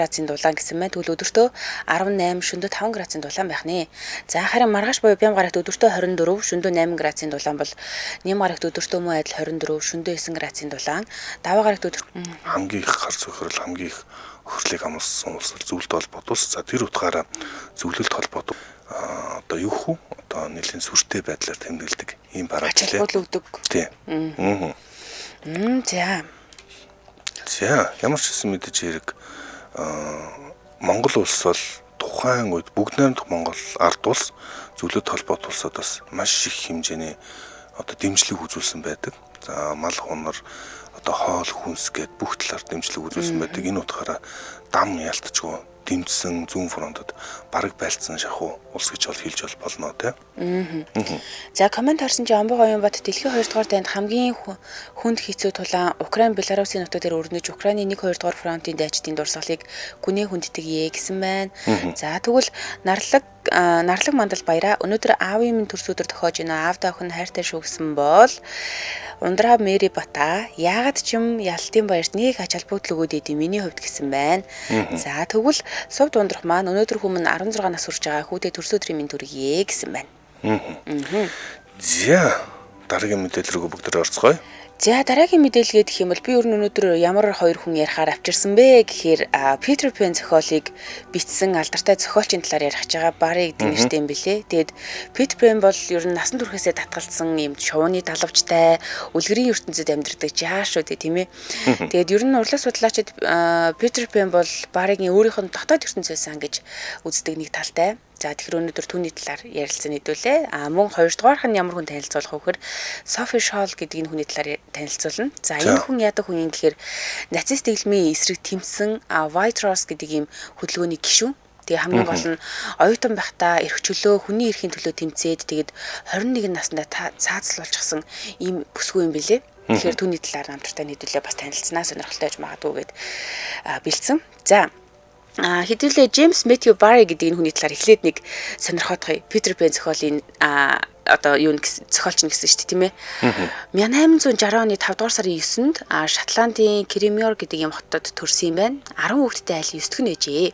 градусын дулаан гэсэн мэн. Тэгвэл өдөртөө 18, шөнөдөө 5 градусын дулаан байх нэ. За харин маргааш буюу бям гарагт өдөртөө 24, шөнөдөө 8 градусын дулаан бол нэм гарагт өдөртөө мөн адил 24, шөнөдөө 9 градусын дулаан. Даваа гарагт хамгийн их хар цөхрөл хамгийн их хөрлийг амлсан улс зөвлөлт холбоот улс. За тэр утгаараа зөвлөлт холбоот одоо юу хүү? Одоо нэлийн сүртэй байдлаар тэмдэглэдэг ийм бараг ачаал өгдөг. Тийм. За ямар ч хэсэн мэдээж хэрэг Монгол улс бол тухайн үед бүгд найрамдах Монгол ард улс зөвлөлт холбоот улсуудаас маш их хэмжээний одоо дэмжлэг үзүүлсэн байдаг. За мал хунар одоо хоол хүнс гэд бүх талаар дэмжлэг үзүүлсэн байдаг. Энэ утгаараа дам ялтчгүй дэмжсэн зүүн фронтод бараг байлцсан шахуу улс гэж бол хэлж болно тий. За комент харсан чи Амбог Оюнбат дэлхийн 2 дугаар танд хамгийн хүнд хэцүү тулаан Украин Беларусын нутаг дээр өрнөж Украины 1-2 дугаар фронтын дайчдын дурсгалыг гүний хүнддэг гэсэн байна. За тэгвэл нарлаг мандал баяра өнөөдөр аавын минь төрс өдөр тохиож байна. Аавдаа охин хайртай шүү гэсэн бол Ундраа Мэри Бата яагаад ч юм ялтын баярт нэг ач холбогдол өгөөд идэв миний хувьд гэсэн байна. За тэгвэл Сувд ундрах маань өнөөдөр хүмүүн 16 нас хүрч байгаа хүүтэй төрс өдрийн минь төргий гэсэн байна. За дараагийн мэдээлэл рүү бүгд орцгоё. За дараагийн мэдээлэл гэх юм бол би өнөөдөр ямар хоёр хүн ярихаар авчирсан бэ гэхээр Peter Pan зохиолыг бичсэн алдартай зохиолчийн талаар ярих гэж байгаа барыг дэнэртэй юм билэ. Тэгэд Peter Pan бол ер нь насан туршээсээ татгалзсан юм шувууны далавчтай үлгэрийн ертөнцид амьдардаг жаашууд тийм ээ. Тэгэд ер нь урлаг судлаачид Peter Pan бол барыгийн өөрийнх нь дотоод ертөнцөөс сан гэж үздэг нэг талтай. За тэгэхээр өнөөдөр түүний талаар ярилцсан хэдүүлээ. Мөн хоёрдугаарх нь ямар хүн танилцуулах вэ гэхээр Sophie Scholl гэдэг энэ хүний талаар танилцуулна. За энэ хүн яадаг хүн юм гэхээр нацист дэглэмийн эсрэг тэмцсэн White Rose гэдэг ийм хөдөлгөөний гишүүн. Тэгээ хамгийн гол нь оюутан байхдаа эрх чөлөө хүний эрхийн төлөө тэмцээд тэгээд 21 наснда цаацлуулчихсан ийм бүсгүй юм билэ. Тэгэхээр түүний талаар намтартай хэдүүлээ бас танилцсанаа сонирхолтой байж магадгүй гэд бэлдсэн. За хэдүүлээ Джеймс Мэттью Барри гэдэг энэ хүний талаар эхлээд нэг сонирхолтой Peter Pan зохиолын одоо юу зохиолч нь гэсэн шүү дээ тийм ээ. 1860 оны 5 дугаар сарын 9-нд Шотландын Кремьор гэдэг юм хотод төрсөн юм байна. 10 хүүхэдтэй айл 9 дэх нь ээжээ.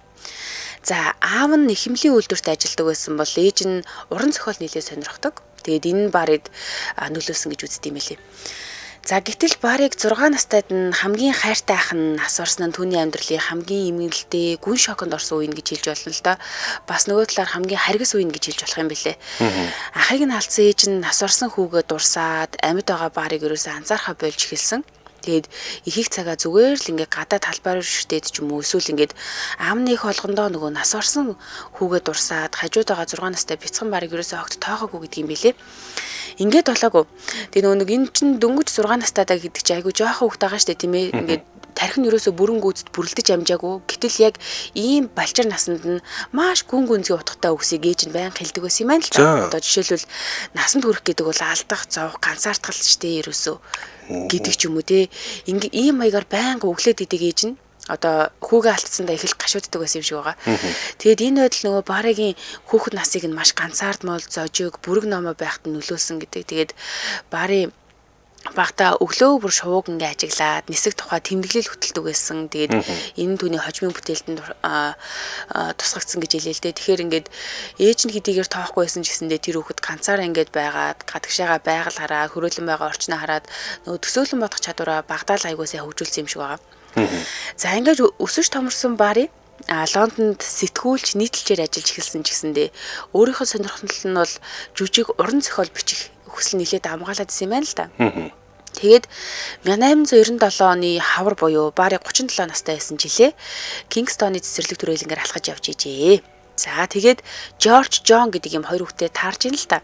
За аав нь нэхэмлийн үйлдвэрт ажилладаг байсан бол ээж нь уран зохиол нэлээд сонирхдог. Тэгээд энэ Баррид нөлөөсөн гэж үздэг юм лээ. За гэтэл Барыг 6 настайд нь хамгийн хайртай ах нь нас орсон нь түүний амьдралын хамгийн эмгэнэлтэй гүн шоконд орсон үе гэж хэлж болно л да. Бас нөгөө талаар хамгийн харгас үе гэж хэлж болох юм билэ. Ахыг нь алдсан ээж нь нас орсон хүүгээ дурсаад амьд байгаа Барыг ерөөсөө анзаархаа болж эхэлсэн. Тэгээд ихийг цагаа зүгээр л ингээ гадаа талбайр шүтээд ч юм уу эсвэл ингээд аамны их болгондоо нөгөө нас орсон хүүгээ дурсаад хажууд байгаа 6 настай бяцхан Барыг ерөөсөө огт тоохоогүй гэдэг юм билэ. Ингээд болоогүй. Тэгээ нөгөө энэ чинь дөнгөж 6 настайдаа гэдэг чи айгу жоохон хүүхд байгаа штэ тийм ээ. Ингээд тархин ерөөсө бүрэн гүйцэд бүрлдэж амжаагүй. Гэтэл яг ийм балчир насанд нь маш гүн гүнзгий утгатай үгсийг ээж нь байнга хэлдэг байсан юм байна л та. Одоо жишээлбэл насанд хүрэх гэдэг бол алдах, зовх, ганцаардах л штэ ерөөсө гэдэг ч юм уу те. Ингээ ийм маягаар байнга өглөөд идэг ээж нь одоо хүүгээ алдсандаа их л гашууддаг байсан юм шиг байгаа. Тэгээд энэ байдал нөгөө Барыгийн хүүхэд насыг нь маш ганцаардмал зожиг бүрэг номоо байхад нөлөөсөн гэдэг. Тэгээд Бары багтаа өглөө бүр шувууг ингээ ажиглаад нисэх тухай тэмдэглэл хөтэлдэг байсан. Тэгээд энэ түүний хожимын бүтээлтэнд тусгагдсан гэж хэлээ л дээ. Тэгэхээр ингээд ээж нь хэдийгээр тоохгүй байсан ч гэсэндээ тэр хүүхэд ганцаараа ингээд байгаад гадагшаага байгаль хараад хөрөөлөн байгаа орчноо хараад нөгөө төсөөлөн бодох чадвараа багтаал аягуусаа хөгжүүлсэн юм шиг байгаа. За ингээд өсөж томорсон Бари Лондонд сэтгүүлч нийтлэлээр ажиллаж эхэлсэн ч гэсэндээ өөрийнхөө сонирхол нь бол жүжиг уран зохиол бичих хүсэл нэлээд амгаалаад исэн юм байна л да. Тэгээд 1897 оны хавар буюу Бари 37 настай байсан жилээ Кингстоны цэцэрлэг түрээлэнгээр алхаж явж ижээ. За тэгээд Жорж Жон гэдэг юм хоёр хүүхдээ таарж ийн л да.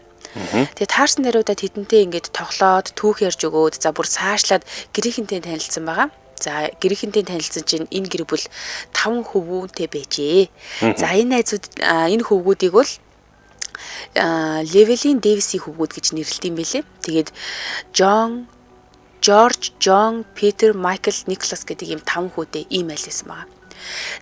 Тэгээд таарсан даруйдаа тэдэнтэй ингээд тоглоод түүх ярьж өгөөд за бүр цаашлаад гэрийнхэнтэй танилцсан байгаа. За гэрийнхэнтэй танилцсан чинь энэ гэр бүл 5 хөвгүүнтэй байжээ. За энэ найзууд энэ хөвгүүдийг бол Левелин Дэвисийн хөвгүүд гэж нэрлэдэг юм билээ. Тэгээд Жорж, Жон, Питер, Майкл, Николас гэдэг ийм 5 хүүтэй ийм айл байсан байгаа.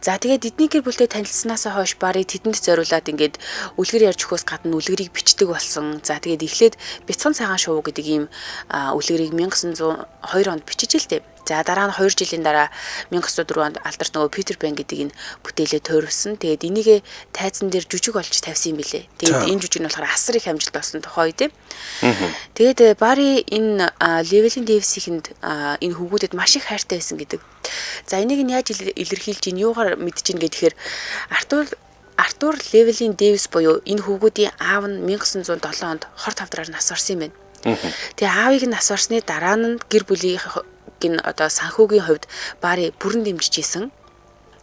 За тэгээд эдний гэр бүлтэй танилцсанаас хойш Бари тэдэнд зориулаад ингээд үлгэр ярьж өгөхөөс гадна үлгэрийг бичдэг болсон. За тэгээд эхлээд Бяцхан цагаан шувуу гэдэг ийм үлгэрийг 1902 онд бичиж л дээ. За дараа нь 2 жилийн дараа 1904 онд алдарт нөгөө Питер Пен гэдэг энэ бүтээлээ тойрвсон. Тэгээд энийгээ тайзан дээр жүжиг олж тавьсан юм билээ. Тэгээд энэ жүжиг нь болохоор асар их амжилт болсон тухай тийм. Тэгээд Барри энэ Llewellyn Davis-ихэнд энэ хөвгүүдэд маш их хайртай байсан гэдэг. За энийг нь яаж илэрхийлж ийн юугаар мэдэж ийн гэхээр Артур Llewellyn Davis буюу энэ хөвгүүдийн аав нь 1907 онд хорт хавдраар нас орсон юм байна. Тэгээ аавыг нь нас орсны дараа нь гэр бүлийн одоо санхүүгийн хувьд Барри бүрэн дэмжиж исэн.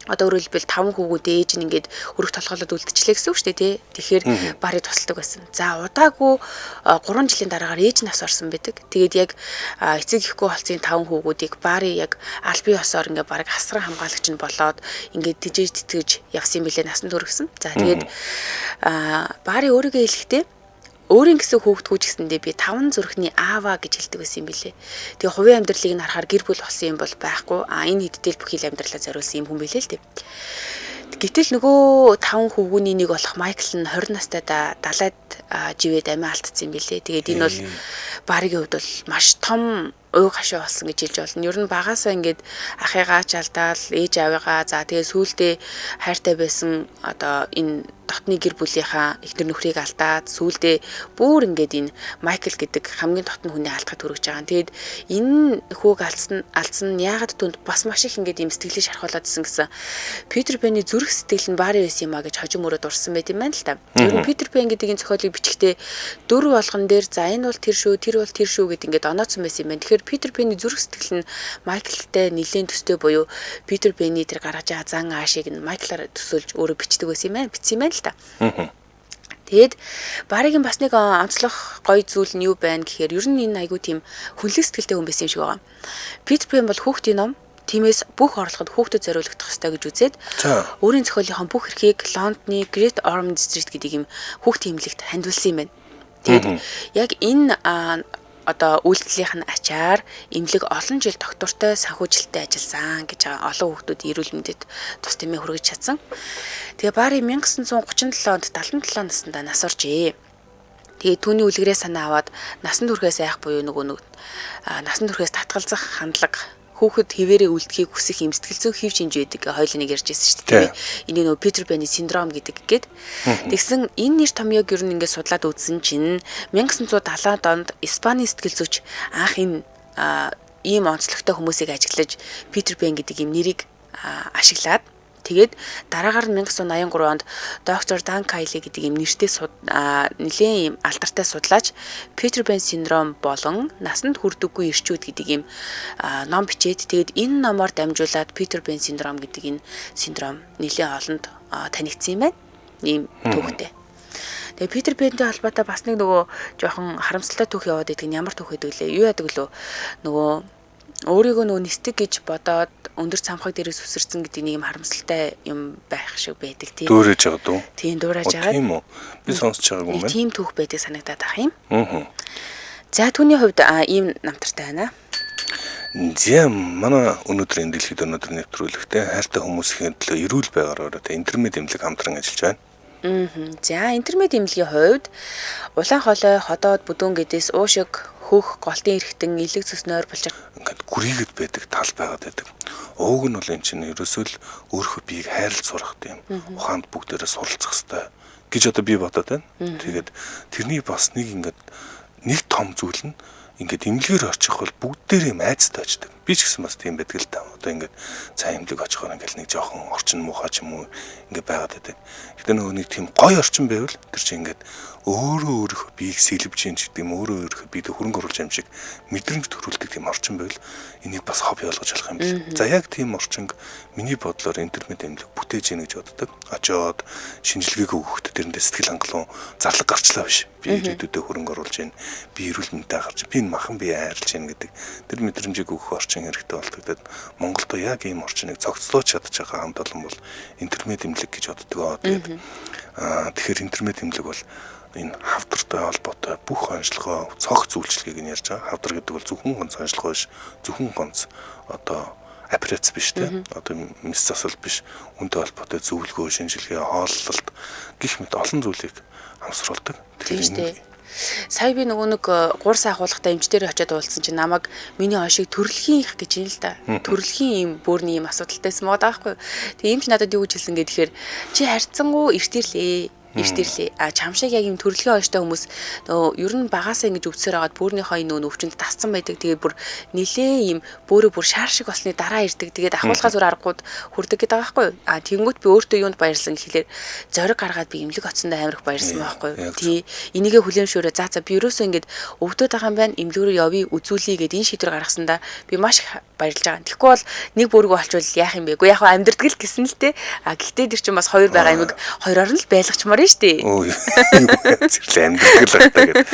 Одоо өөрөөр хэлбэл 5 хүүгүүдээ ээж нь ингээд хөрөх толгойлоод үлдчихлээ гэсэн үг шүү дээ тий. Тэгэхээр Барри тусалдаг байсан. За удаагүй 3 жилийн дараагаар ээж нас орсон байдаг. Тэгээд яг эцэг ихгүй холцын 5 хүүгүүдийг Барри яг аль бие ёсоор ингээд бараг асран хамгаалагч нь болоод ингээд тэжээж тэтгэж явсан юм билээ насан туршсан. За тэгээд Барри өөрийгөө хэлэхдээ өөрийн гэсэн хүүхдгүүч гэсэндээ би 5 зүрхний ааваа гэж хэлдэг байсан юм билээ. Тэгээ хувийн амьдралыг нь харахаар гэр бүл болсон юм бол байхгүй. Энэ хэддэл бүхий л амьдралаа зориулсан юм хүн билээ л дээ. Гэтэл нөгөө 5 хүүгүүний нэг болох Майкл нь 20 настайдаа далайд живээд амиа алдсан юм билээ. Тэгээд энэ бол Барригийн хувьд бол маш том уй гашуу болсон гэж хэлж болно. Ер нь багаасаа ингээд ахыгаа ч алдаал, ээж аавыгаа за тэгээ сүүлдээ хайртай байсан одоо энэ дотны гэр бүлийнхаа эхнэр нөхрийг алдаад сүүлдээ бүр ингээд энэ Майкл гэдэг хамгийн дотны хүний алдахад хүрэж байгаа. Тэгээд энэ хүүг алдсан нь яагаад түнд бас маш их ингээд юм сэтгэлээ шархуулад исэн гэсэн Питер Пенний зүрх сэтгэл нь Барри байсан юм а гэж хожим өрөөд урсан байт юм байна л та. Ер нь Питер Пен гэдэг энэ зохиолыг бичихдээ 4 болгон дээр за энэ бол тэр шүү, тэр бол тэр шүү гэд ингээд онооцсон байсан юм байна. Тэгэхээр Питер Пенний зүрх сэтгэл нь Майклтай нэлээд төстэй буюу Питер Пенний тэр гаргаж байгаа зан аашийг нь Майклаар төсөөлж өөрөө бичдэг байсан юм байна. Бичсэн юм байна л та. Тэгэд Барригийн бас нэг онцлог гоё зүйл нь юу байна гэхээр ер нь энэ айгуу тийм хүнлэг сэтгэлтэй хүн байсан юм шиг байгаа. Питер Пен бол хүүхдийн ном тиймээс бүх орлогод хүүхдэд зориулагдах ёстой гэж үзээд өөрийн зохиолынхон бүх эрхийг Лондоны Great Ormond Street гэдэг юм хүүхдийн эмнэлэгт хандвалсан юм байна. Тэгэд яг энэ одоо үйлдэлийнх нь ачаар эмнэлэг олон жил доктортой санхүүжилттэй ажилласан гэж байгаа олон хүүхдүүд эрүүл мэндэд тус тэмээ хүргэж чадсан. Тэгээ Барри 1937 онд 77 наснда нас оржээ. Тэгээ түүний үлгэрээ санаа аваад насан туршээс айх буюу нөгөө насан туршээс татгалзах хандлага хүүхэд хിവэрээ үлдэхийг хүсэх юм сэтгэл зүйн хэв шинж байдаг хоёул нэг ярьж байсан шүү дээ. Энийг нөгөө Питер Пенний синдром гэдэг гээд. Тэгсэн энэ нэр томьёог ер нь ингээд судлаад үзсэн чинь 1970-аад онд Испани сэтгэл зүйч анх энэ ийм онцлогтой хүмүүсийг ажиглаж Питер Пен гэдэг юм нэрийг ашиглаад тэгээд дараагаар нь 1983 онд доктор Дан Кайли гэдэг юм нэртэй нэлээд юм алдартай судлаач Питер Пен синдром болон насанд хүрдэггүй эрчүүд гэдэг юм ном бичээд тэгээд энэ номоор дамжуулаад Питер Пен синдром гэдэг энэ синдром нэлээд олонд танигдсан юм байна. Ийм түүхтэй. Тэгээ Питер Пентэй холбоотой бас нэг нөгөө жоохон харамсалтай түүх яваад байдаг нь ямар түүх гэдэг лээ. Юу яадаг лөө нөгөө өөрийгөө нөгөө нисдэг гэж бодоод өндөр цамхаг дээрээс үсэрсэн гэдэг нэг юм харамсалтай юм байх шиг байдаг тийм. Дуурайж байгаа дөө. Тийм дуурайж байгаа. Тийм үү. Би сонсож байгаагүй юм байна. Тийм түүх байдаг санагдаад ах юм. За түүний хувьд ийм намтартай байна. Зэм манай өнөөдрийн дэлхийд өнөөдөр нэвтрүүлэгтээ хайртай хүмүүсийн төлөө эрүүл байгаар ороод интернет эмнэлэг хамтран ажиллаж байна. За интернет эмнэлгийн хувьд улаан хоолой, ходоод, бүдүүн гэдээс уушиг, хөх, голтын эргэтэн, илэг цэснээр булчир ингээд гүрийгэд байдаг тал байгаад байдаг. Ууг нь бол энэ чинь ерөөсөө л өөрийнхөө биеийг хайрлаж сурах тийм. Ухаанд бүгдээрээ суралцах хэрэгтэй гэж одоо би бодоод байна. Тэгээд тэрний бас нэг ингээд нэг том зүйл нь ингээд эмнэлгээр очих бол бүгдээрээ юм айцтай очдог. Би ч гэсэн бас тийм байдаг л та. Одоо ингээд цаа эмнэлэг очихоор ингээд нэг жоохон орчин муухай ч юм уу ингээд байгаад байдаг. Гэтэ нөгөө нэг тийм гоё орчин байвал тэр чинь ингээд өөрөө биеийг сэлбэж юм ч гэдэг юм өөрөө биед хөрөнгө оруулж юм шиг мэдрэмж төрүүлдэг тийм орчин байвал энийг бас хобби болгож болох юм биш. За яг тийм орчинг миний бодлоор интернет эмнэлэг бүтээж ийн гэж боддог. Очоод шинжилгээг өгөхдөө тэрэндээ сэтгэл хангалуун зарлаг гарчлаа биш. Би ирээдүйдээ хөрөнгө оруулж ийн, би эрүүл мэндэ гарч, би махан бие хайрлж ийн гэдэг тэр мэдрэмжийг өгөх орчин хэрэгтэй болдог. Монголд яг ийм орчныг цогцлооч чадж байгаа хамт олон бол интернет эмнэлэг гэж боддог. Тэгэхээр интернет эмнэлэг бол энэ хавдартай холбоотой бүх онцлогоо цогц үйлчлэгийг нь ярьж байгаа. Хавдар гэдэг бол зөвхөн гонц онцлогоо биш, зөвхөн гонц одоо операц биш те. Одоо мэс засал биш, үнтэй холбоотой зөвлөгөө, шинжилгээ, хооллолт гэх мэт олон зүйлийг хамсруулдаг. Тэгэхээр Сая би нөгөө нэг 3 сая ахуулгатай эмчтэр очиод уулзсан чинь намайг миний хошиг төрөлхийн их гэж юм л да. Төрөлхийн ийм бөөрийн ийм асуудалтайсэн байгаа байхгүй. Тэгээ эмч надад юу гэж хэлсэн гэхээр чи харьцангуй эртирлээ. А чамшиг яг юм төрөлхийн ойштой хүмүүс нөгөө ер нь багасаа ингэж өвсөөр агаад бөөрийнхөө нөгөө өвчнөд тасцсан байдаг. Тэгээд бүр нилээ юм бөөрөө бүр шаар шиг болсны дараа ирдэг. Тэгээд ахуулгаа зүр аргууд хүрдэг гэдэг байгаа байхгүй. А тэгэнгүүт би өөртөө юунд баярлсан гэхлээр зориг гаргаад би эмнэлэг оцсондоо амирх баярлсан байхгүй. Тий энийгээ хүлээмшөөрөө за би ерөөсөө ингэж өвдөд байгаа юм байна. Эмнэлэг рүү явъя үзүүлье гэд энэ шийдвэр гаргасандаа би маш их баярлж байгаа. Тэгэхгүй бол нэг бөөргөө олчвол яах юм бэ? Уу яг амьдрдаг л гэсэн л те. А гэхдээ тэр чинь бас хоёр байгаа юмыг хоёроор нь л байлгачмаар штэ. Ой. Зэрлээ амьдрал багтаа гэдэг.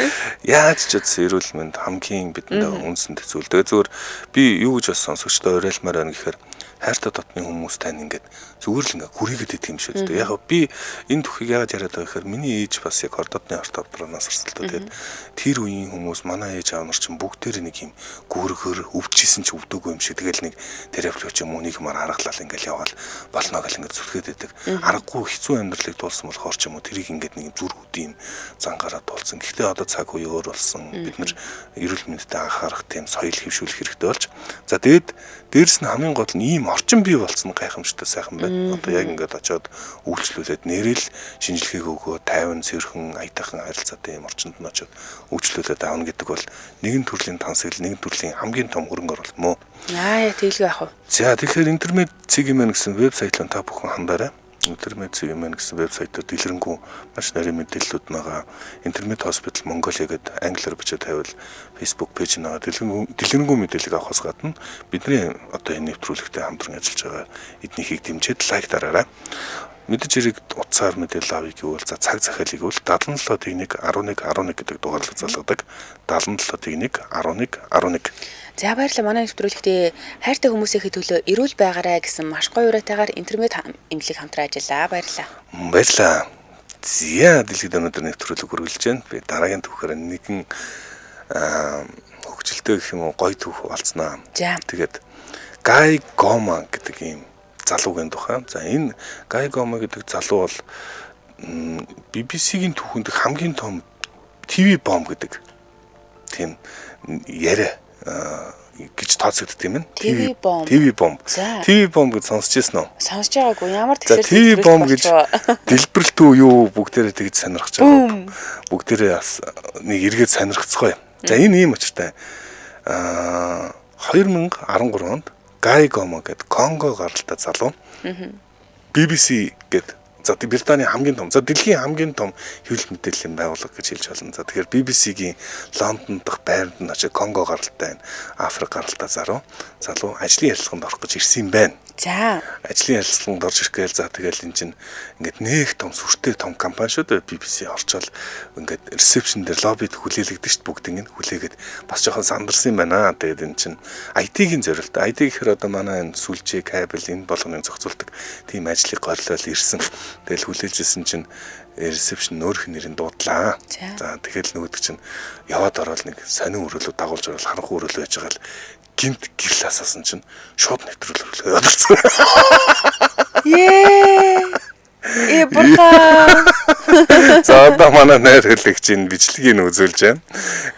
Яаж ч удаа эрүүл мэнд хамгийн бидэнд үнсэнд зүйл. Тэгээ зүгээр би юу гэж бас сонсогчдоо уриалмаар байна гэхээр хайртай дотны хүмүүс тань ингээд зүгээр л ингээ хүрээгээд идэв юм шүү дээ. Яг би энэ түүхийг яагаад яриад байгаа гэхээр миний ээж бас яг ордодны орт авдраанаас орсолтой. Тэгээд тэр үеийн хүмүүс манай ээж аав нар чинь бүгдээр нэг юм гүргэр өвчсөн ч өвдөөгүй юм шиг тэгэл нэг терапевт юм уу нэг юмар харгалал ингээл яваал болно гэл ингээд зүтгээд идэг. Аргагүй хэцүү амьдралыг дуулсан болохоор ч юм уу тэрийг ингээд нэг зүрхүүдийн зангаараа дуулсан. Гэхдээ одоо цаг үе өөр болсон. Бид нар эрүүл мэндэд анхаарах тийм соёл хөвшүүлэх хэрэгтэй болж. За тэгээд дээрэс нь хамгийн гол нь ийм орчин бий болсон гайхамшигтай сайхан байна. Одоо яг ингээд очиод үйлчлүүлээд нэрэл шинжилгээг өгөө 50 цэвэрхэн аятайхан харилцаатай ийм орчинд нь очиод үйлчлүүлээд аавна гэдэг бол нэгэн төрлийн тансаг нэгэн төрлийн хамгийн том хөрөнгө оруулалт мөн. Яа тэгэлгүй яах вэ? За тэгэхээр интернет CGMN гэсэн вебсайтлаа та бүхэн хандаарай. Интернет CGMN гэсэн вебсайтаар дэлгэрэнгүй маш нарийн мэдээллүүд байгаа. Интернет Hospital Mongolia гэдэг англиар бичиж тавиул Facebook пэйж нэгээ дэлгэрэнгүй мэдээлэл авахаас гадна бидний одоо энэ нэвтрүүлэгтэй хамтран ажиллаж байгаа эднийхийг дэмжиж лайк дараарай. Мэдээж хэрэг утсаар мэдээлэл авъя гэвэл за цаг захиалыг бол 77-11 11 11 гэдэг дугаарлаг залгадаг. 77-11 11 11. За баярлалаа манай нэвтрүүлэгтээ хайртай хүмүүсийнхээ төлөө эрүүл байгаарай гэсэн маш гоё уриатайгаар интернет эмнэлэг хамтран ажиллаа. Баярлалаа. Баярлалаа. Зя дэлхийд өнөөдөр нэвтрүүлэг үргэлжлэж байна. Би дараагийн түүхээр нэгэн хөгжилтэй гэх юм уу гоё түүх олцноо. Тэгээд Гай Гома гэдэг ийм залуугийн тухай. За энэ Гай Гома гэдэг залуу бол BBC-ийн түүхэнд хамгийн том ТV бомб гэдэг тийм яриа гэж тооцогддог юм байна. ТV бомб. ТV бомб гэж сонсч ирсэн үү? Сонсч байгаагүй. Ямар тэгэхээр ТV бомб гэж дэлбэрэлтүү юу бүгдээрээ тэгж сонирхож байгаа. Бүгдээрээ бас нэг эргээд сонирхцгоё. За энэ ийм очиртай. 2013 онд Гай Гома гэдэг Конго гаралтай залуу. BBC гэдэг за Британий хамгийн том, за дэлхийн хамгийн том хэвлэл мэдээллийн байгууллага гэж хэлж болно. За тэгэхээр BBC-гийн Лондон дахь байранд нь очиж Конго гаралтай байна. Африк гаралтай залуу ажлын ярилцлаганд орох гэж ирсэн юм байна. За ажлын ярилцлаганд орж ирэхээр за тэгэл эн чинь ингээд нэг том сүртэй том компани шүү дээ. BBC орчоод ингээд ресепшн дээр лоббид хүлээлгдэг шүү дээ. Бүгд ингэ хүлээгээд бас жоохон сандарсан юм байна. Тэгээд эн чинь IT-ийн зорилт. IT гэхээр одоо манай энэ сүлжээ, кабель энэ болгоныг зохицуулдаг тийм ажлыг горлол ирсэн. Тэгэл хүлээжсэн чинь ресепшн нөөрх нэрийн дуудлаа. За тэгэл нөгөөд чинь яваад ороод нэг сонин өрөөлөд дагуулж орол харанхуй өрөөлөө байж байгаа л гинт гэрэл асаасан чинь шууд нэвтрүүлэг явуулсан. Бурхан. За одоо манай найр хэлэгчийн бичлэгийг үзүүлж байна.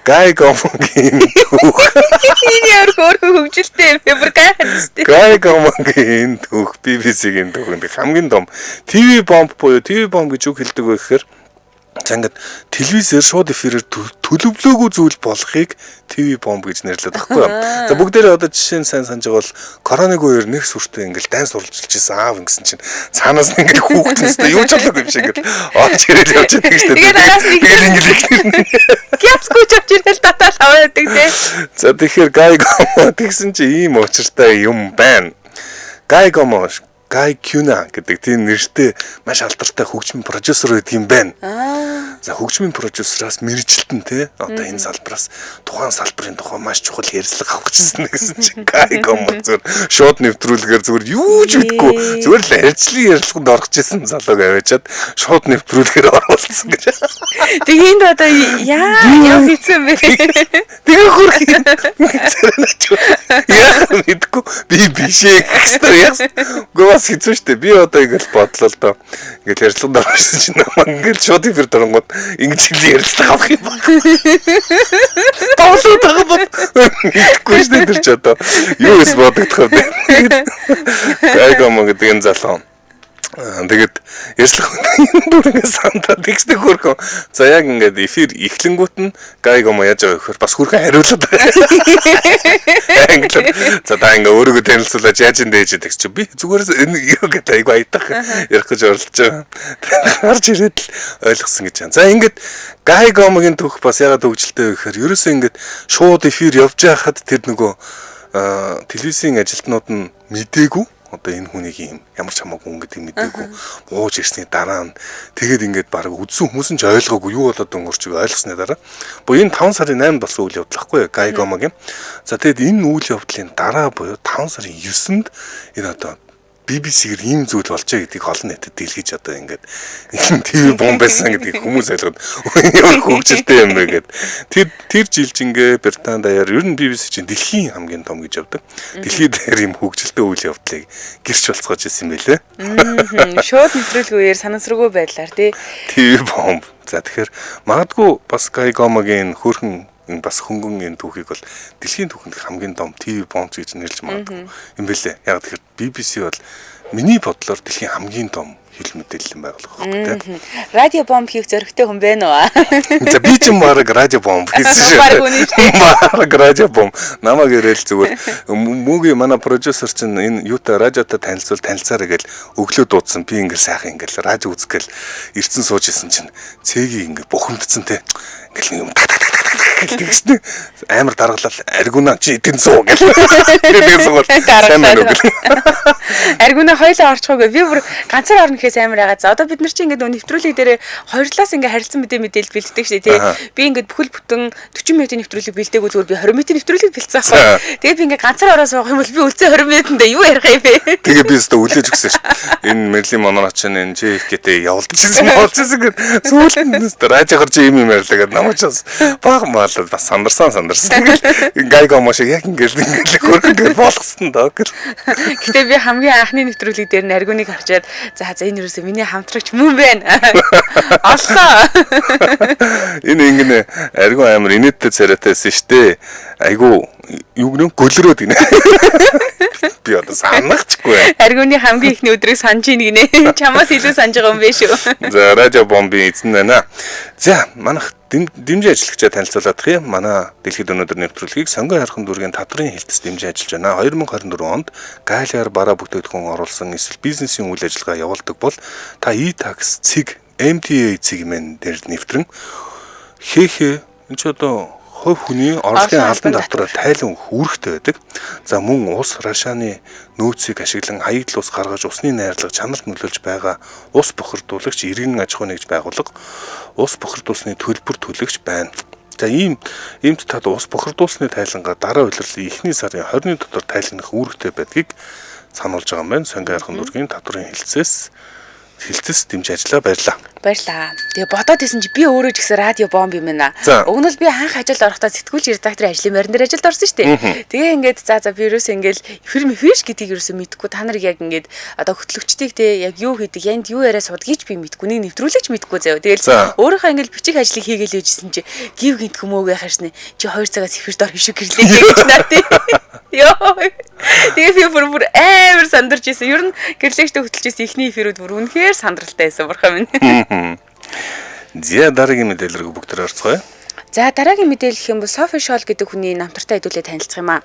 Гай Гомогийн түүх. Энэ ямар хөөрхөн хөгжилтэй юм бэ? Бүр гайхаад шүү дээ. Гай Гомогийн түүх BBC-гийн түүхэнд хамгийн том ТV бомб буюу ТV бомб гэж үг хэлдэг вэ гэхээр за ингээд телевизээр шууд эфирээр төлөвлөөгүй зүйл болохыг ТV бомб гэж нэрлэдэг байхгүй юу. За бүгдээрээ одоо жишээ нь сайн санаж байгаа бол коронавиг үеэр нэг сүртэй ингээд дайн суралжилж ирсэн аав ингэсэн чинь цаанаас нь ингээд хүүхдэнстэй юу ч болоогүй юм шиг ингээд орж ирэл явж байгаа гэсэн. Тэгээд араас нэг ингээд гяцгүйж авч ирэл татал аваад байдаг тий. За тэгэхээр Гай Гомо тэгсэн чи ийм учиртай юм байна. Гай Гомо Гай Кюна гэдэг тийм нэртэй маш алдартай хөгжмийн продюсер байдаг юм байна. За хөгжмийн продюсераас мэрэгчлэн те одоо энэ салбараас тухайн салбарын тухай маш чухал ярилцлага авах гэсэн чинь Гай Гомо зөв шууд нэвтрүүлгээр зүгээр юу ч мэдгүй зүгээр л ажлын ярилцлаганд орох гэсэн залууг аваачаад шууд нэвтрүүлгээр оруулсан гэж. Тэгээд одоо яа хийсэн бэ? Тэгээ хөрх яа мэдгүй би бишээ гэсэн яа бас хэцүү штэ. Би одоо ингээл бодлоо л доо. Ингээл ярьцлаганд орсон чинь намаа ингээл шууд эфир дарангууд ингэж ярьж авах юм байна. Тоглоод байгаа бол ихгүй шүү дээ тэр ч одоо юу эс бодогдох вэ? Гайгомо гэдэг энэ залуу. Тэгээд ярьслах дүргээ сандаад ихтэй хөрхөн. За яг ингээд эфир эхлэнгүүт нь гайгомо яаж байгаа гэхээр бас хөрхөн хариулаад байгаа. За та ингээ өөрийгөө танилцуулаад яаж энэ дэж идэх чи би зүгээр энэ юу гэдэг айгу аятах ярих гэж оролдож байгаа. Харж ирээд л ойлгосон гэж байна. За ингээд гайгомогийн түүх бас ягаад хөгжилтэй вэ гэхээр ерөөсөө ингээд шууд эфир явж байхад тэр нөгөө телевизийн ажилтнууд нь мдээгүй одоо энэ хүнийг юм ямар ч хамаагүй хүн гэдэг мэдээгүй бууж ирсний дараа нь тэгээд ингээд баг үдсэн хүмүүс нь ч ойлгоогүй юу болоод өнгөрч ойлгосны дараа энэ 5 сарын 8 болсон үйл явдал хгүй гайгомогийн. За тэгээд энэ үйл явдлын дараа буюу 5 сарын 9-нд энэ одоо BBC-гээр ийм зүйл болжээ гэдгийг олон нийтэд дэлгэж одоо ингээд ТV бомб байсан гэдгийг хүмүүс ойлгоод ямар хөгжилтэй юм бэ гэд. Тэр жилжингээ Британи даяар ер нь BBC чинь дэлхийн хамгийн том гэж явдаг. Дэлхийд даяар ийм хөгжилтэй үйл явдлыг гэрч болцоож ирсэн юм байлээ. Шууд нэвтрүүлгийн үеэр санамсаргүй байдлаар тий. ТV бомб. За тэгэхээр магадгүй бас гайгомогийн хөрхөн энэ бас хөнгөн энэ түүхийг бол дэлхийн түүхэнд хамгийн том ТV бомб гэж нэрлэж магадгүй юм бэлээ. Яг тэгэхээр BBC бол миний бодлоор дэлхийн хамгийн том хэл мэдээллийн байгууллага байхгүй тийм. Радио бомб хийх зоригтой хүн байна уу? За би ч мараг радио бомб хийсэн шүү. Мараг радио бомб. Намайг ирээл зүгээр мөгийн манай продюсер чинь энэ юутай радиотой танилцаарай гэж өглөө дуудсан. Би ингээл сайхан ингээл радио үзэх гээл ирцэн сууж исэн чинь цэгийг ингээл бухимдсан те. Ингээл юм гэлтэй амар даргалал аргуна чи эдэн суу гэл. Тэгээд суугаад сайн байна уу гэл. Аргуна хоёлоо орчихгүй. Би бүр ганцаар орно гэхээс амар ягаад. За одоо бид нар чи ингээд нэвтрүүлэг дээр хоёрлаас ингээд харилцан мэдээлэл бэлддэг шээ тий. Би ингээд бүхэл бүтэн 40 минутын нэвтрүүлэг бэлдээгүй зүгээр би 20 минутын нэвтрүүлэг бэлдсэн аахгүй. Тэгээд би ингээд ганцаар ороо суух юм бол би үлцээ 20 минутанд юу ярих юм бэ? Тэгээд би өстө үлээж өгсөн ш. Энэ Merlin Monroe чинь энэ JFK-тэй явуулчихсан болчихсон гэд сүүлд радиогоор чи юм ярьлаа гэд намайг бас баг маалал бас сандарсан. Гайгомо шиг яг ингээд хөргөөр болгосон доо гэл. Гэтэ би хамгийн анхны нэвтрүүлэг дээр наргуныг харчаад за энэ юусэн миний хамтрагч мөн байна. Оллоо. Энэ ингэнэ аргун амар инээдтэй царайтайсэн штэ. Айгу юу гэнэ гөлрөөд гинэ. Би одоо санахчгүй. Аргуны хамгийн ихний өдрийг санаж ийн гинэ. Чамаас илүү санаж байгаа юм бэ шүү. За радио бомбын эзэн байна. За манайх дэмжин ажиллагчаа танилцуулах юм. Манай дэлхийд өнөөдөр нэвтрүүлгийг сонгон хархан дүүргийн татврын хэлтс дэмжин ажиллаж байна. 2024 онд гайлаар бараа бүтээгдэхүүн оруулсан эсвэл бизнесийн үйл ажиллагаа явуулдаг бол та e-tax цэг MTA цэгмэн дээр нэвтрэн хээхээ энэ ч одоо хувь хүний орлогын албан татвараар тайлан үүрэгтэй байдаг. За мөн ус рашааны нөөцийг ашиглан хаягдл ус гаргаж усны найрлага чанарт нөлөөлж байгаа ус бохирдуулагч иргэн аж ахуй нэгж байгууллага ус бохирдуулсны төлбөр төлөгч байна. За иймд тад ус бохирдуулсны тайлангаа дараа улирлын эхний сарын 20-ны дотор тайлгнах үүрэгтэй байдгийг сануулж байгаа юм байна. Сонгон хархан дүүргийн татврын хэлтсээс дэмж ажиллаа баярлаа. Баярлаа. Тэгээ бодоод исэн чи би өөрөө ч гэсэн радио бомб юм байна. Уг нь бол би анх ажилд орохдоо сэтгүүлч редакторын ажлын байран дээр ажилд орсон шүү дээ. Тэгээ ингээд за би ерөөсөө ингээд эфирш гэдгийг ерөөсөө мэдгүй та нарыг яг ингээд одоо хөтлөгчдийг те яг юу хийдэг, янд юу яриа судгийг ч би мэдгүй, нэг нэвтрүүлэгч мэдгүй заяа. Тэгэл өөрийнхөө ингээд бичих ажлыг хийгээл үйжсэн чи гів гинт хүмүүгээ харсны чи 2 цагаас эфирт ор хишиг гэрлээ гэж наа тий. Йоо. Тэгээ би бүр амар сандарч ирсэн. Ер нь гэрлэгчтэй хөтлж ирсэн ихний эфирүүд бүр үнэхээр сандралтай байсан бурхан минь. За дараагийн мэдээлэл рүү бүгд орцгоё. За дараагийн мэдээлэл гэх юм бол Sophie Scholl гэдэг хүний намтартай хэдүүлээ танилцах юм аа.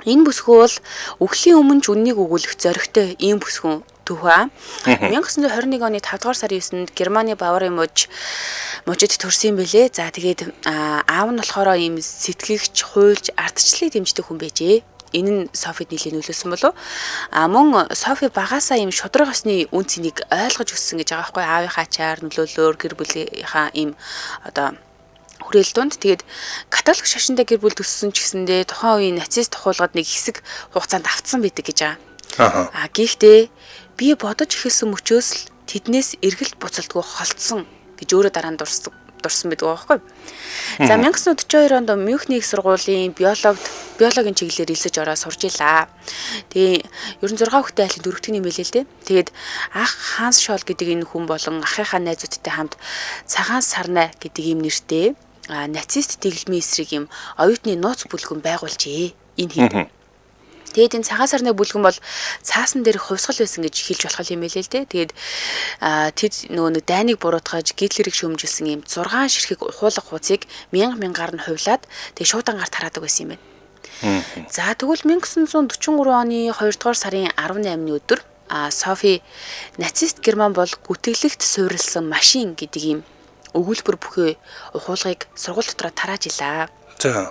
Энэ бүсгүй бол өглөөний өмнө ч үннийг өгүүлэх зоригтой ийм бүсгүн төвхөө. 1921 оны 5 дугаар сарын 9-нд Германы Баварын мужид төрсөн юм бэлээ. За тэгээд аав нь болохоор ийм сэтгэгч, хуульч, ардчлалыг дэмждэг хүн байжээ. Энэ нь Софид нэлийн нөлөөсөн болов. Мөн Софи багасаа ийм шудраг осны үн цэнийг ойлгож өссөн гэж байгаа байхгүй. Аавынхаа ачаар нөлөөлөөр гэр бүлийнхаа ийм одоо хүрээлт донд тэгээд католик шашинтай гэр бүл төссөн ч гэсэндээ тухайн үеийн нацист тухуулгад нэг хэсэг хугацаанд автсан байдаг гэж байгаа. Гэхдээ би бодож эхэлсэн мөчөөс л тэднээс эргэлт буцалтгүй холдсон гэж өөрөө дараа нь дурсдаг. дурсан байдаг байхгүй. За 1942 онд Мюнхний их сургуулийн биологийн чиглэлээр элсэж ороод сурж илаа. Тэгээ ерөн 6 хүүхэдтэй айлын дөрөвтгний мэлээ л дээ. Тэгээд ах Ханс Шол гэдэг энэ хүн болон ахыхаа найзуудтай хамт Цагаан сарнай гэдэг ийм нэртэй нацист дэглэмийн эсрэг юм оюутны нууц бүлгэн байгуулжээ. Энэ хэд. Тэгээд энэ Цагаан сарны бүлгэн бол цаасан дээрх хувьсгал байсан гэж хэлж болох юм байлээ л дээ. Тэгээд тэд нөгөө нэг дайныг буруутгаж Гитлерийг шөмжилсэн ийм 6 ширхэг ухуулах хуудсыг мянгаар нь хувлаад тэгээд шуудангаар тараадаг байсан юм байна. За тэгвэл 1943 оны 2 дугаар сарын 18-ны өдөр Софи нацист Герман бол гүтгэлэгт суурилсан машин гэдэг ийм өгүүлбэр бүхий ухуулгыг сургууль дотроо тарааж илаа. За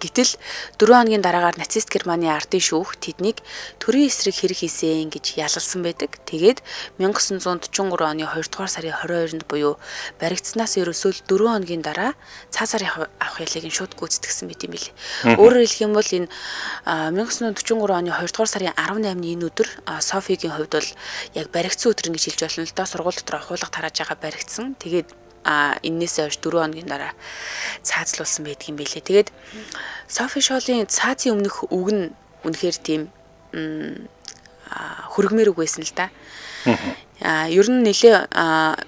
гэтэл 4 хоногийн дараагаар нацист Германы ардын шүүх тэднийг төрийн эсрэг хэрэг хийсэн гэж ялалсан байдаг. Тэгээд 1943 оны 2 дугаар сарын 22-нд буюу баригдсанаас ерөөсөө 4 хоногийн дараа цаасаар авах ялыг шууд гүйцэтгсэн байт юм билээ. Өөрөөр хэлэх юм бол энэ 1944 оны 2 дугаар сарын 18-ны энэ өдөр Софигийн хувьд бол яг баригдсан өдөр гэж хэлж болно л доо сургууль дотор хуулга тарааж байгаа баригдсан. Тэгээд эннээс хойш 4 хоногийн дараа цаазлуулсан байдаг юм билээ. Тэгээд Софи Шолын цаазын өмнөх үг нь үнэхээр тийм хөргмээр үг байсан л да. Ер нь нэлээ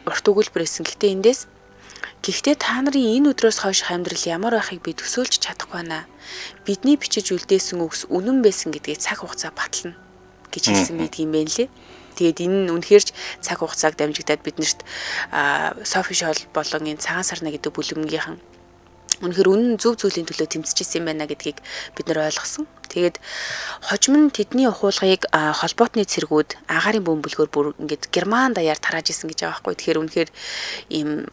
урт өгүүлбэр байсан. Гэхдээ та нарын энэ өдрөөс хойш амьдрал ямар байхыг би төсөөлж чадахгүй байна. Бидний бичиж үлдээсэн үгс үнэн байсан гэдгийг цаг хугацаа батална гэж хэлсэн байдаг юм байна лээ. Тэгээд энэ нь үнэхэрч цаг хугацааг дамжигдаад биднэрт Софи Шол болон энэ Цагаан сарна гэдэг бүлэмгийнхэн үнэхэр үнэн зөв зүйлийн төлөө тэмцэжсэн юм байна гэдгийг бид нар ойлгосон. Тэгээд хожим нь тэдний ухуулгыг холбоотны цэргүүд агаарын бөмбөлгөөр бүр ингээд Герман даяар тарааж исэн гэж байгаа байхгүй. Тэгэхээр үнэхэр ийм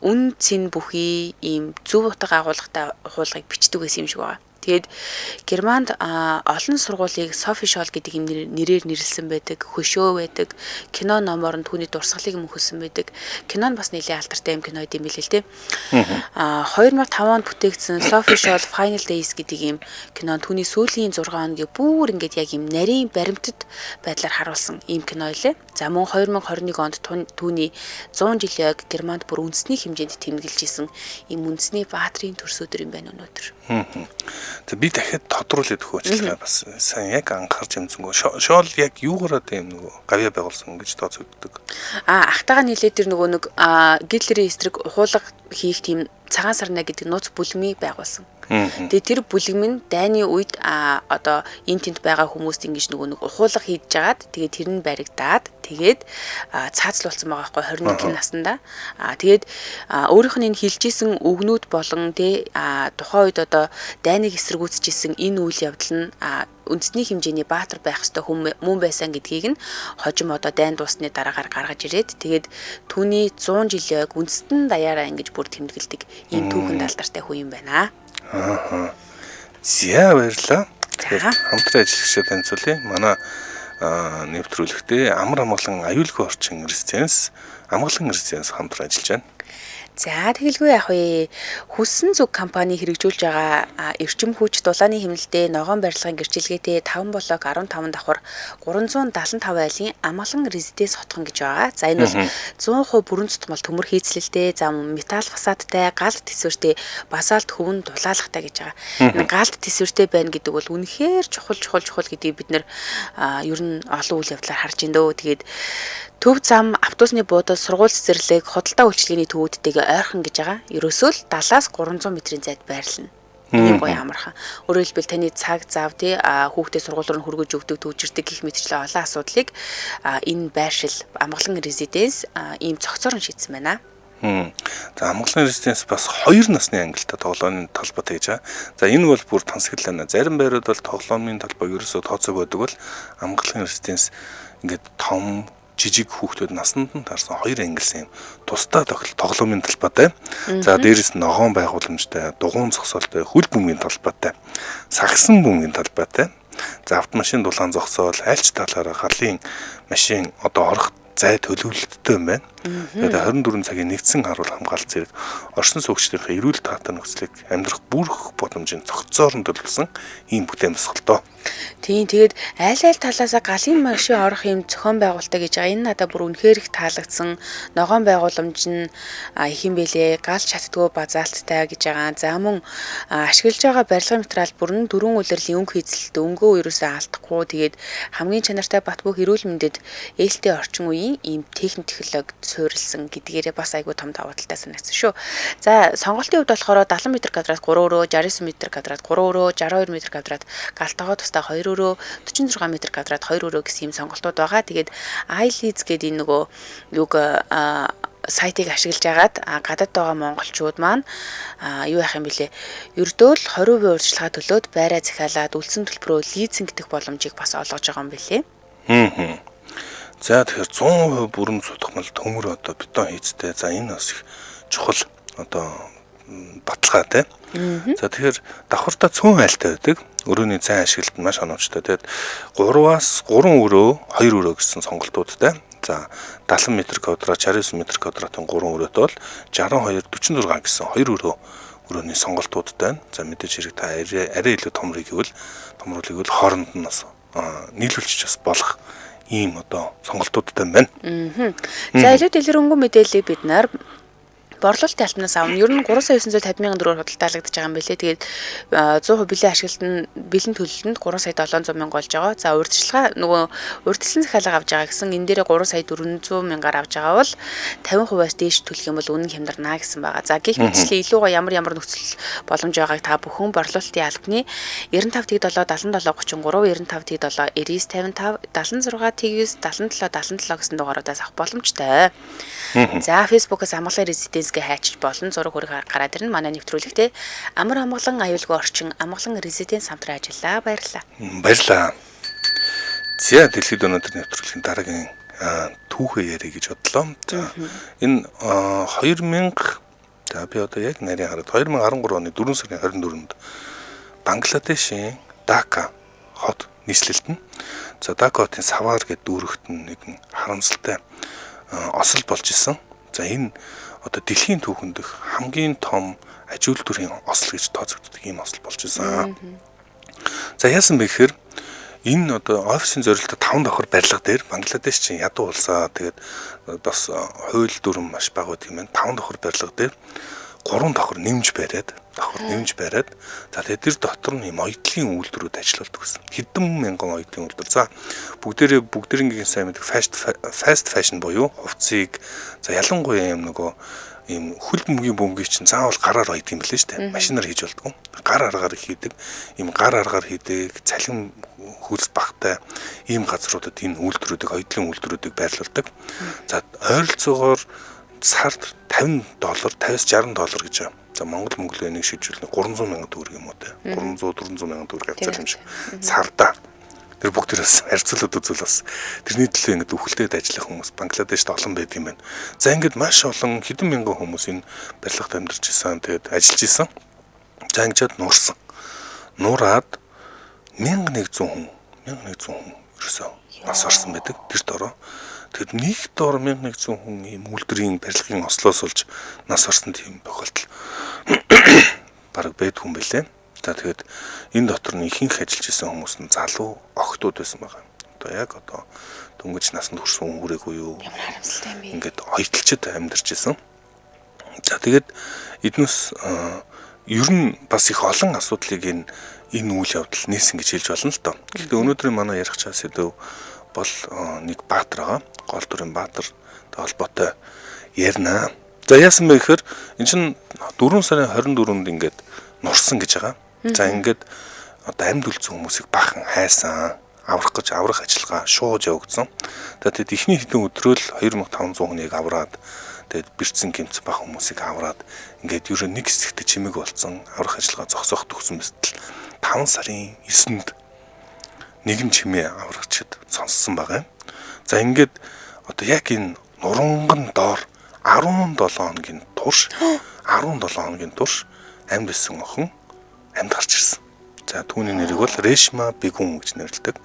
үн цэн бүхий ийм зөв утга агуулгатай ухуулгыг бичдэг байсан юм шиг байна. Тэгээд Германд олон сургуулийг Софи Шол гэдэг юм нэрээр нэрлсэн байдаг, хөшөө байдаг, кино номоор нь түүний дурсгалыг мөнхөсөн байдаг. Кино нь бас нэлээд алдартай юм кино гэдэм билээ л дээ. 2005 онд бүтээгдсэн Софи Шол Final Days гэдэг юм кино түүний сүүлийн 6 хоногийн бүр ингээд яг юм нарийн баримтат байдлаар харуулсан юм кино илээ. За мөн 2021 онд түүний 100 жилийн яг Германд бүр үндэсний хэмжээнд тэмдэглэж исэн юм үндэсний баатрийн төрс өдөр юм байна өнөөдөр. Би дахиад тодруулаад өгөөчлээ бас сайн яг анхаарч юмзэнгөө Шол яг юугаараа тийм нөгөө гавья байгуулсан гэж тооцогддог. Ахтайгаа нийлээд тэр нөгөө нэг Гитлерийн эсрэг ухуулга хийх тийм Цагаан сарна гэдэг нууц бүлмийг байгуулсан. Тэгээд тэр бүлэм нь дайны үед одоо энэ тэнд байгаа хүмүүст ингэж нөгөө нэг ухуулга хийж жагаад тэгээд тэр нь баригдаад тэгээд цаазлуулсан байгаа байхгүй 21 наснда. Тэгээд өөрийнх нь энэ хилжсэн өгнүүд болон тухайн үед одоо дайныг эсэргүүцэжсэн энэ үйл явдал нь үндэсний хэмжээний баатар байх ёстой хүн байсан гэдгийг нь хожим одоо дайн дуусны дараагаар гаргаж ирээд тэгээд түүний 100 жилийн яг үндэстэн даяараа ингэж бүр тэмдэглэдэг ийм түүхэнд алдартай хүн юм байна. Зя баярлаа. Хамтран ажиллагчид танилцуулъя. Манай нэвтрүүлэгтээ амар амгалан аюулгүй орчин резиденс хамтран ажиллаж байна. За тэгэлгүй яг хүссэн зүг компани хэрэгжүүлж байгаа эрчим хүч дулааны хэмнэлтэд ногоон барилгын гэрчилгээтэй 5 блок 15 давхар 375 айлын амгалан резиденс хотхон гэж байгаа. За энэ бол 100% бүрэн цутмал төмөр хийцлэлтэй, металл фасадтай, галт тэсвэртэй, базальт хөвөн дулаалгатай гэж байгаа. Энэ галт тэсвэртэй байна гэдэг бол үнэхээр чухал гэдгийг бид нэр ер нь олон үйл явдлаар харж байна дөө. Тэгээд төв зам, автобусны буудал, сургууль цэцэрлэг, худалдаа үйлчилгээний төвүүдтэйгээ ойрхон гэж байгаа. Ерөөсөө л 70-аас 300 метрийн зайд байрлана. Ийм гоё амархан. Өөрөөр хэлбэл таны цаг зав хүүхдээ сургууль руу хөргөж өгдөг, төвчөрдөг гэх мэтчлээ олон асуудлыг энэ байршил амгалан резиденс ийм цогцоор нь шийдсэн байна. За амгалан резиденс бас 2 насны ангилалтай тоглоомын талбайтай гэж байгаа. За энэ бол бүр тансаглална. Зарим байрууд бол тоглоомын талбай ерөөсөө тооцоог байдаг бол амгалан резиденс ингээд том жижиг хүүхдүүд насанд нь таарсан 2 ангилсан юм тусдаа тоглоомын талбайтай. За дээрээс нь ногоон байгууламжтай, дугуйн зогсоолтой, хөл бөмбөгийн талбайтай, сагсан бөмбөгийн талбайтай. За автомашин дулаан зогсоол, альч талаараа галын машин одоо орох зай төлөвлөлттэй юм байна. Тэгээд 24 цагийн нэгдсэн харуул хамгаалалт зэрэг оршин суугчдын эрүүл таатай нөхцөлийг амьдрах бүрэх боломжийн зохицоорон төлөвлөсөн ийм бүтээн босголтоо. Тийм тэгээд айл талаасаа галын машин орох юм зохион байгуулалтаа гэж байгаа. Энэ надад бүр үнэхээр их таалагдсан. Ногоон байгууламж нь их юм бэлээ. Гал чаттгүй базаалттай гэж байгаа. За мөн ашиглаж байгаа барилгын материал бүр нь 4 улирлын өнгө хийцэлт өнгөө ерөөсөө алдахгүй. Тэгээд хамгийн чанартай бат бөх эрүүл мэндэд ээлтэй орчин үеийн ийм техник технологид суурилсан гэдгээрээ бас айгүй том давуу талтай санагдсан шүү. За сонголтын хувьд болохоор 70 м2-аас 3 өрөө, 69 м2-аас 3 өрөө, 62 м2-аас галтгоо тусдаа 2 өрөө, 46 м2-аас 2 өрөө гэсэн ийм сонголтууд байгаа. Тэгээд iLeads гэдэг энэ нөгөө юг сайтыг ашиглаж агаад гадаад байгаа монголчууд маань юу яах юм бэлээ. Ердөө л 20% урьдчилгаа төлөөд байраа захиалаад үлдсэн төлбөрөө лизинг гэдэг боломжийг бас олгож байгаа юм бэлээ. За тэгэхээр 100% бүрэн судахмал төмөр одоо бетон хийцтэй. За энэ бас их чухал одоо баталгаа тий. За тэгэхээр давхартаа цөөн айлтай байдаг. Өрөөний цайн ашиглалт нь маш оновчтой. Тэгээд 3-аас 3 өрөө, 2 өрөө гэсэн сонголтуудтай. За 70 м2, 69 м2-ийн 3 өрөөтэй бол 62, 44 гэсэн 2 өрөөний сонголтуудтай. За мэдээж хэрэг та арай илүү томрыг гэвэл хооронд нь бас нийлүүлчих бас болох ийм одоо сонголтуудтай байна. За илүү дэлгэрэнгүй мэдээллийг бид нар борлуулалтын албанаас авна. Ер нь 3,950,000 төгрөгөөр худалдаалагдаж байгаа юм билээ. Тэгээд 100% бэлэн ашиглалт нь бэлэн төлөлтөнд 3,700,000 болж байгаа. За урьдчилгаа нөгөө урьдчилсан захиалга авж байгаа гэсэн энэ дээрээ 3,400,000-аар авж байгаа бол 50%-аас дээш төлөх юм бол үнэн хямдарнаа гэсэн байгаа. За гэх мэтчлээ илүүгээ ямар нөхцөл боломж байгааг та бүхэн борлуулалтын албаны 95-7 77 33 95-7 99 55 76 77 77 гэсэн дугааруудаас авах боломжтой. За Facebook-аас амгалан резиденс гэ хайчиж болон зураг хөрөг гараад ирнэ. Манай нэвтрүүлэгтээ амар амгалан аюулгүй орчин амгалан резиденс хамтран ажиллаа. Баярлалаа. Баярлалаа. За дэлхийд өнөөдөр нэвтрүүлгийн дараагийн түүхээ ярих гэж бодлоо. За энэ 2000 за би одоо яг нарийн хараад 2013 оны 4 сарын 24-нд Бангладешийн Дака хот нийслэлд нь за Дака хотын Савар гэдэг дүүрэгт нэгэн харамсалтай осол болж исэн. За энэ одоо дэлхийн түүхэн дэх хамгийн том аж үйлдвэрийн осол гэж тооцогддог ийм осол болж исэн. За яасан бэ гэхээр энэ одоо офисын зорилттой 5 давхар барилга дээр Бангладеш чинь ядуу улсаа тэгээд бас хууль дүрм маш бага гэдэг юм байна. 5 давхар барилга дээр 3 давхар нэмж бариад за тэдэр дотор нь юм оёдлын үйлдвэрүүд ажилладаг гэсэн. Хэдэн мянган оёдлын үйлдвэр. За бүгдэрийн сайн мэддэг fast fashion буюу хувцсыг за ялангуяа юм нөгөө ийм хөл бөмбөгийн чинь заавал гараар ойд юм билээ шүү дээ. Машинаар хийж болдгоо. Гар аргаар хийдэг. Ийм гар аргаар хийдэг, цалин хөлс багтай ийм газруудад энэ үйлдвэрүүдийг оёдлын үйлдвэрүүдийг байрлуулдаг. За ойролцоогоор сард $50, $50-60 гэж байна. За Монгол мөнгөний шийдвэрлэх 300,000 төгрөг юм уу те. 300-400,000 төгрөг авцал юм шиг. Сарда. Тэр бүгд тэрс харьцуулаад үзвэл бас тэрний төлөө ингэж өвхөлтөд ажиллах хүмүүс Бангладешт олон байд юм байна. За ингэж маш олон хэдэн мянган хүмүүс энэ барилгад амьдарч исэн. Тэгээд ажиллаж исэн. За ингэж нуурсан. Нураад 1100 хүн ерөөсөө нас орсон байдаг. Тэр дороо. Тэгэд нэг доор 1100 хүн ийм үйлдвэрийн барилгын ослоос олж нас орсон тийм тохиолдол бараг байдгүй юм билээ. За тэгэд энэ дотор нь ихэнх ажиллаж исэн хүмүүс нь залуу охтууд байсан байгаа. Одоо дөнгөж насанд хүрсэн хүүрээгүй юу? Ямар харамсалтай юм бэ? Ингээд оёдлчод амьдарч исэн. За тэгэд эднээс ер нь бас их олон асуудлыг энэ үйл явдал нээсэн гэж хэлж болно л доо. Гэхдээ өнөөдрийн манай ярих чаа сэдв бол нэг баатар байгаа. Гол дүрийн баатар холбоотой ярина. За яасан бэ гэхээр эн чинь 4 сарын 24-нд ингээд нурсан гэж байгаа. За ингээд одоо амьд үлдсэн хүмүүсийг бахан хайсан, аврах ажиллагаа шууд явагдсан. За тэгэд эхний хэдэн өдрөө л 2500 хүнийг авраад тэгэд бэрцэн гэмц бах хүмүүсийг авраад ингээд ерөө нэг хэсэгт чимэг болсон аврах ажиллагаа зогсоох төгсөн бэстэл 5 сарын 9-нд нэгэн чимээ аврагчид сонссон байгаа юм. За ингээд одоо яг энэ нуранган доор 17 хоногийн турш амьд байсан охин амьд гарч ирсэн. За түүний нэрийг бол Решма Бегүн гэж нэрлэдэг.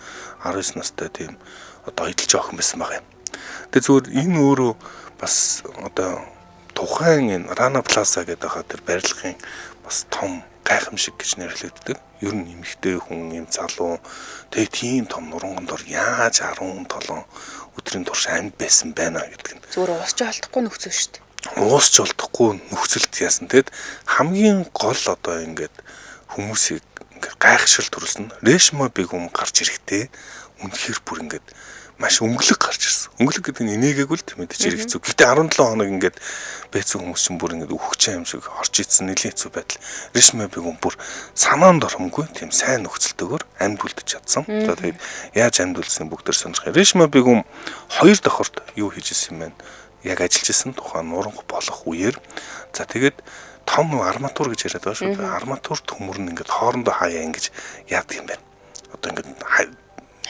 19 настай тийм одоо эдэлж охин байсан байгаа юм. Тэгээ зүгээр энэ өөрөө бас одоо тухайн энэ Rana Plaza гэдэг хаа тэр барилгын бас том гайхамшиг гэж нэрлэгддэг. Ер нь эмэгтэй хүн, юм залуу тэгээ тийм том нуранган дор яаж 17 өдрийн турш амьд байсан байна гэдэг нь. Зүгээр уусч олдохгүй нөхцөл шүү дээ. Уусч олдохгүй нөхцөлд яасан тэгэд хамгийн гол одоо ингээд хүмүүсийг ингээд гайхшил төрүүлсэн. Рeshma Begum гарч ирэхдээ үнэхээр бүр ингээд маш өнгөлөг гарч ирсэн. Өнгөлөг гэдэг нь инээгээгүй л мэдээж ирэх хэцүү. Гэтэ 17 хоног ингээд байцсан хүмүүс чинь бүр ингээд үхчихээ юм шиг орж ицсэн нэлийн хэцүү байдал. Reshma Begum бүр санаанд оромгүй тийм сайн нөхцөлтэйгээр амьд үлдэж чадсан. За тэгээд яаж амьд үлдсэн бүгдээр сонирх. Reshma Begum 2 давхарт юу хийж ирсэн юм бэ? Яг ажиллаж исэн тухайн нуранх болох үеэр за тэгээд том арматур гэж яриад байгаа шүү дээ. Арматур төмөр нь ингээд хоорондоо хаяа ингэж яадаг юм байна. Одоо ингээд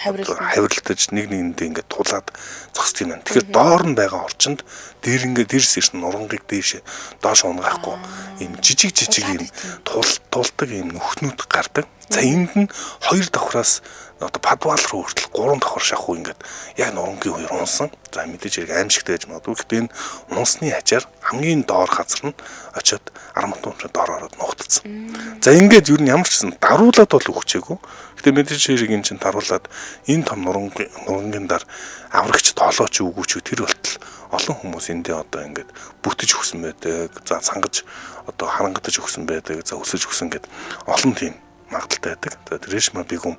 хавирлтаж нэг нэгэндээ ингээд тулаад зогсд юм байна. Тэгэхээр доор нь байгаа орчинд дээр ингээд дээрс ирсэн нурангыг дээш доош унгаахгүй ийм жижиг ийм тулдаг ийм нөхнүүд гардаг. За энд нь 2 давхраас одоо падвал руу хүртэл 3 давхар шахуу ингээд яг нурангийн хоёр унсан. За мэдээж хэрэг аимшигтэй байж магадгүй. Гэхдээ энэ унсны ачаар хамгийн доор газар нь очиод арматурын доор ороод нугтцсан. За ингээд юу н ямар ч гэсэн даруулаад бол өгчээгүй. Гэтэ мэдээж хэрэг эн чинь даруулаад энэ том нурангийн дар аврагч тоолооч үгүй ч тэр болтол олон хүмүүс эндээ одоо ингээд бүтэж өгсөн байдаг. За сангаж одоо харангадаж өгсөн байдаг. За өсөж өгсөн гэд олон тийм магадaltaй байдаг. Тэгээд Reshma Begum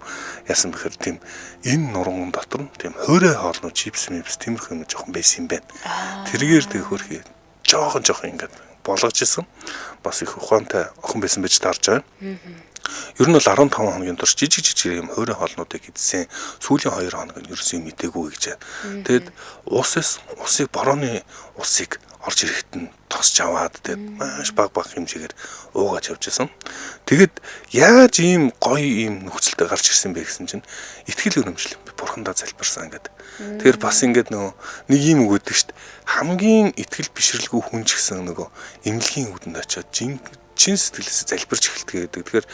яасан бэхээр тийм энэ нуранган дотор нь тийм хоорой хоолноо чипс тиймэрхүү юм жоохон байсан юм байна. Тэргээр тэг хөрхий жоохон ингээд болгож исэн. Бас их ухаантай охин байсан байж таарж байгаа. Ер нь бол 15 хоногийн турш жижиг юм хоорой хоолнуудыг идсэн. Сүүлийн 2 хоног нь ерөөсөө мдээгүй гэж. Тэгэд усыг борооны усыг орж ирэхэд нь тосч аваад тэгээд маш баг хэмжээгээр уугаж явж исэн. Тэгэд яаж ийм гоё ийм нөхцөлтэй гарч ирсэн бэ гэсэн чинь итгэл өрөмжлөл бурхандаа залбирсан гэдэг. Тэгэхээр бас ингээд нэг ийм үг өгдөг шүү дээ. Хамгийн итгэл бишрэлгүй хүн ч гэсэн эмнэлгийн үгэнд очиод чин сэтгэлээс залбирч эхэлдэг гэдэг. Тэгэхээр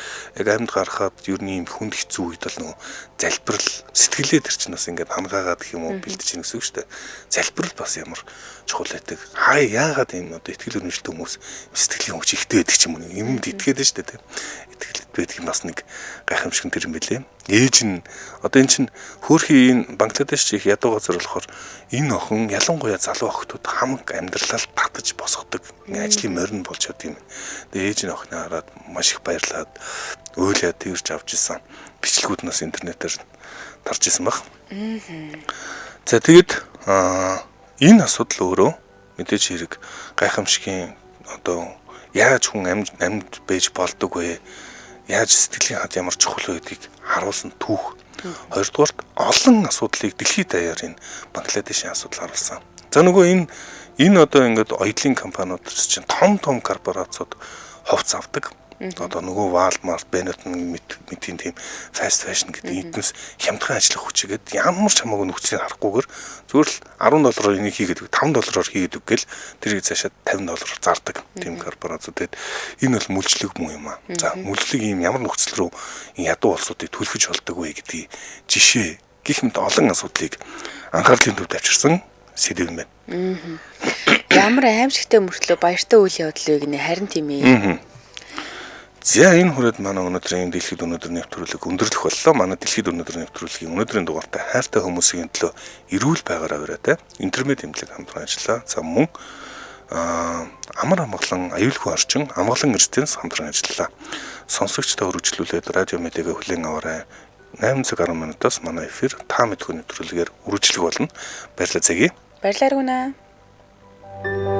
яг амьд гарахад ер нь ийм хүнд хэцүү үед бол залбирал сэтгэлээ тэр чинь бас ингээд хангаагаад гэх юм уу бэлдэж ийн гэсэн үг шүү дээ. Залбирал бас ямар чухал байдаг. Яагаад ийм одоо итгэл өрнөжтэй хүмүүс сэтгэлийн хүч ихтэй байдаг ч юм уу юмд итгээд нь шүү дээ. Итгэл байдаг юм бас нэг гайхамшиг тэр юм билээ. Ээж нь одоо эн чинь хөөхий энэ Бангладеш чих ядуу газар болохоор энэ охин ялангуяа залуу охтууд хамаг амьдралаар татаж босгодог ажлын морин болж явд юм. Тэгээ ээж нь охиноо хараад маш их баярлаад өөлөө тэрж авч исэн. Бичлэгүүд нас интернетээр тарж исэн баг. За тэгэд энэ асуудал өөрөө мэдээж хэрэг гайхамшигын одоо яаж хүн амьд байж болдог вэ? Яаж сэтгэлийн хад ямар чухал байдгийг харуулсан түүх. Хоёрдугаарт олон асуудлыг дэлхийд даяар энэ Бангладешийн асуудал харуулсан. За нөгөө энэ одоо ингээд оёдлын компаниуд чинь том корпорациуд хувьц авдаг. Одоо нөгөө Walmart, Benetton мэдхийн тийм fast fashion гэдэг эднээс хямдхан ажиллах хүчигээд ямар ч хамаагүй нөхцөлийг харахгүйгээр зүгээр л $10-оор энийг хийгээд $5-оор хийгээд өггээл тэрийг цаашаа $50 зардаг тийм корпорациуд. Энэ бол мүлжлэг муу юм аа. За мүлжлэг ийм ямар нөхцөл рүү ядуу улсуудыг түлхэж болдог вэ гэдгийг жишээ гэх мэт олон асуудлыг анхаарлын төвд авчирсан сэдв юм байна. Ямар аимшигтай мөртлөө баяртай үйл явдал вэ гинэ харин тийм ээ. За энэ хүрээд манай өнөөдрийн дэлхийд өнөөдөр нэвтрүүлэг өндөрлөх боллоо. Манай дэлхийд өнөөдөр нэвтрүүлгийн өнөөдрийн дугаартай хайртай хүмүүсийн төлөө эрүүл байгаараа ураатай. Интернет эмнэлэг хамтран ажиллаа. За мөн амар амгалан аюулгүй орчин амгалан эрдэнэс хамтран ажиллаа. Сонсогчдоо үргэлжлүүлээд радио мэдээгээ хүлээн аваарай. 8 цаг 10 минутаас манай эфир та мэдгүй нэвтрүүлгээр үргэлжлэх болно. Баярлалаа. Баярлалаа.